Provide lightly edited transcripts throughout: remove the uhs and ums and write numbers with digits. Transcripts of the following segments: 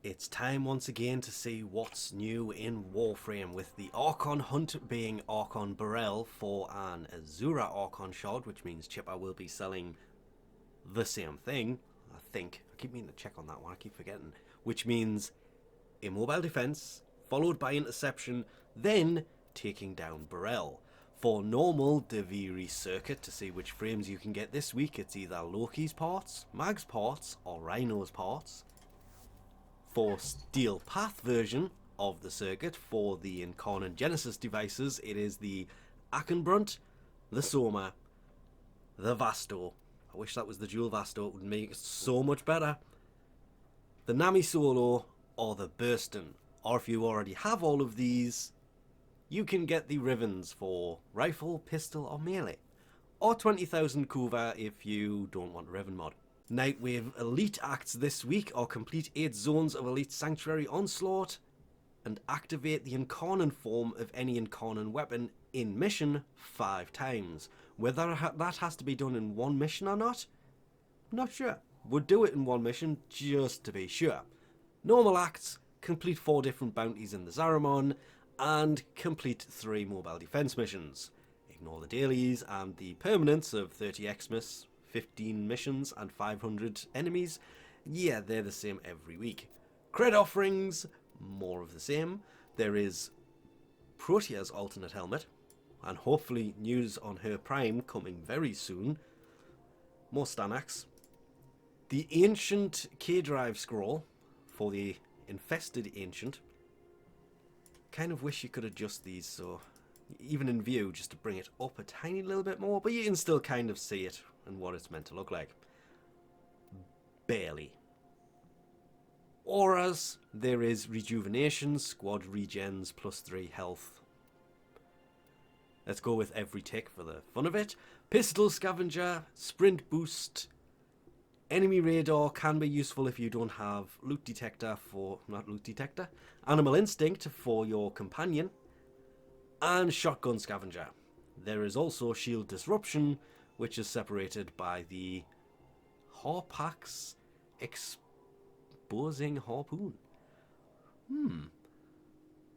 It's time once again to see what's new in Warframe, with the Archon Hunt being Archon Burrell for an Azura Archon Shard, which means Chipper will be selling the same thing, I think. I keep meaning to check on that one, I keep forgetting. Which means Immobile Defense, followed by Interception, then taking down Burrell. For normal Duviri circuit, to see which frames you can get this week, it's either Loki's parts, Mag's parts, or Rhino's parts. For Steel Path version of the circuit, for the Incarnate Genesis devices, it is the Akenbrunt, the Soma, the Vasto. I wish that was the dual Vasto, it would make it so much better. The Nami Solo, or the Burston. Or if you already have all of these, you can get the Rivens for rifle, pistol, or melee. Or 20,000 Kuva if you don't want a Riven mod. Nightwave Elite acts this week are complete 8 zones of Elite Sanctuary Onslaught and activate the Incarnate form of any Incarnate weapon in mission 5 times. Whether that has to be done in one mission or not, I'm not sure. Would do it in one mission just to be sure. Normal acts, complete 4 different bounties in the Zaramon, and complete 3 mobile defense missions. Ignore the dailies and the permanents of 30 Xmas, 15 missions and 500 enemies. Yeah, they're the same every week. Cred offerings, more of the same. There is Protea's alternate helmet, and hopefully news on her prime coming very soon. More Stanax. The Ancient K-Drive scroll for the Infested Ancient. Kind of wish you could adjust these so even in view, just to bring it up a tiny little bit more, but you can still kind of see it and what it's meant to look like. Barely. Auras, there is Rejuvenation, Squad Regens, +3 health. Let's go with every tick for the fun of it. Pistol Scavenger, Sprint Boost. Enemy Radar can be useful if you don't have Loot Detector for, not Loot Detector, Animal Instinct for your companion. And Shotgun Scavenger. There is also Shield Disruption, which is separated by the Harpax Exposing Harpoon.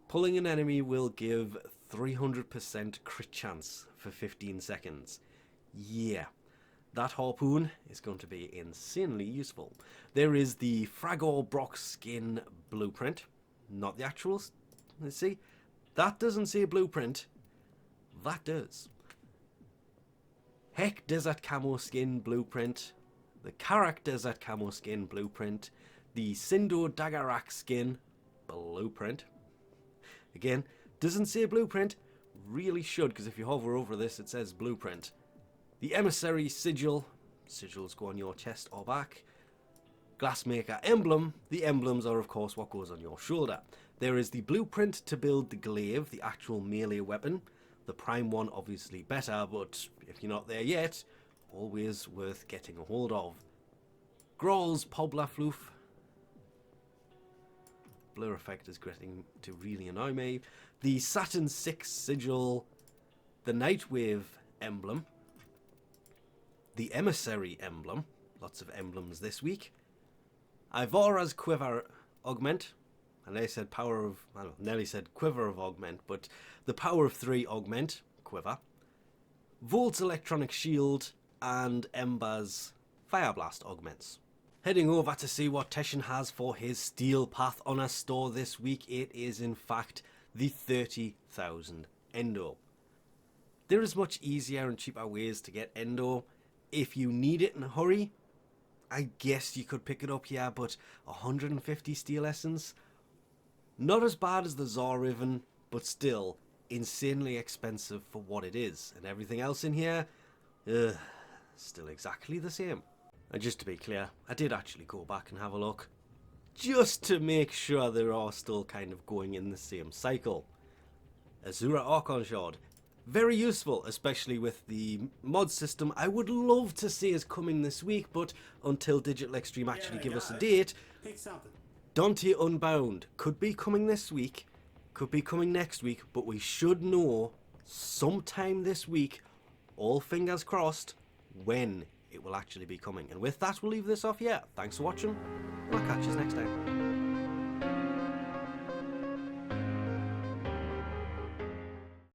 Pulling an enemy will give 300% crit chance for 15 seconds. Yeah, that harpoon is going to be insanely useful. There is the Fragor Brock Skin Blueprint, not the actuals. Let's see. That doesn't say blueprint. That does. Heck Desert Camo Skin Blueprint. The Karak Desert Camo Skin Blueprint. The Sindo Dagarak Skin Blueprint. Again, doesn't say blueprint. Really should, because if you hover over this, it says blueprint. The Emissary Sigil. Sigils go on your chest or back. Glassmaker Emblem. The emblems are, of course, what goes on your shoulder. There is the blueprint to build the glaive, the actual melee weapon. The prime one obviously better, but if you're not there yet, always worth getting a hold of. Grol's Poblafloof. Blur effect is getting to really annoy me. The Saturn 6 Sigil. The Nightwave Emblem. The Emissary Emblem. Lots of emblems this week. Ivora's Quiver Augment. And I said power of, I don't know, Nelly said quiver of augment, but the power of 3 augment, quiver. Volt's electronic shield, and Ember's fire blast augments. Heading over to see what Teshin has for his Steel Path Honor store this week. It is in fact the 30,000 Endor. There is much easier and cheaper ways to get Endor. If you need it in a hurry, I guess you could pick it up here, but 150 steel essence? Not as bad as the Zar Riven, but still insanely expensive for what it is. And everything else in here, still exactly the same. And just to be clear, I did actually go back and have a look, just to make sure they are still kind of going in the same cycle. Azura Archon Shard, very useful, especially with the mod system. I would love to see us coming this week, but until Digital Extreme actually give us a date, pick something. Dante Unbound could be coming this week, could be coming next week, but we should know sometime this week, all fingers crossed, when it will actually be coming. And with that, we'll leave this off here. Thanks for watching, and I'll catch you next time.